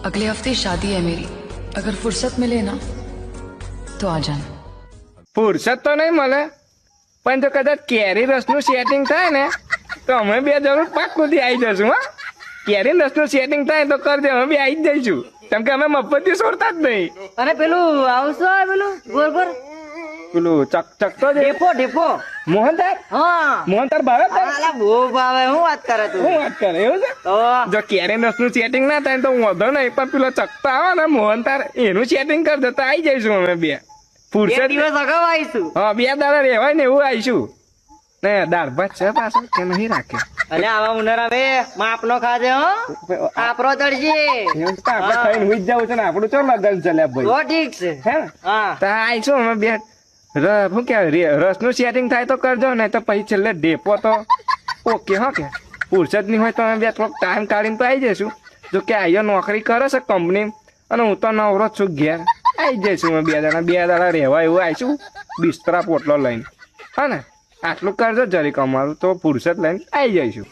अगले हफ्ते शादी है मेरी, अगर फुर्सत मिले ना तो आ जाना. ફુરસદ તો નહીં મળે, પણ જો કદાચ કેરી રસનું સેટિંગ થાય ને તો અમે બે જરૂર પાક્કુંથી આવી જશું. હા, કેરી રસનું સેટિંગ થાય તો કરજો, અમે બે આવી જ જઈશું. કેમ કે અમે મફતથી છોડતા જ નહીં. અને પેલું આવશો પેલું ગોર ગોર પેલું ચક તો ઢેપો મોહનતાર હા મોહનતાર ભાવે તાર? અલા બહુ ભાવે. હું વાત કરે તું? હું વાત કરે એવું છે? તો જો કેરી રસનું સેટિંગ ના થાય તો વાંધો નહીં, પણ પેલો ચકતા આવે ને મોહનતાર એનું સેટિંગ કરજો તો આવી જઈશું અમે બે. બે ફુરસદ દિવસ અગાઉ આવીશું. હા, 2 દાડા રહેવાય ને એવું આવીશું. ને દાળ ભાત છે પાછો કે નહીં રાખે? અને આવા ઉનાળા બે માપનો ખાજે હો, આપરો તળજી. એવું તો આપણે ખાઈને હુઈ જ જવું છે ને આપણું ચો લગન ચાલ્યા ભાઈ. તો ઠીક છે. હે ને? હા તો આવીશું અમે બે. શું કહેવાય, રસનું સેટિંગ થાય તો કરજો, ને તો પછી છેલ્લે ડેપો તો ઓકે. હો કે ફુરસદ નહીં હોય તો અમે બે થોડોક ટાઈમ કાઢીને તો આવી જઈશું. જો કે અહીંયા નોકરી કરે છે કંપની, અને હું તો નવરો જ છું ઘેર. આવી જઈશું અમે 2 દાડા રહેવા એવું આવીશું, બિસ્તરા પોટલો લઈને. હા ને, આટલું કરજો જરીક અમારું તો ફુરસદ લઈને આવી જઈશું.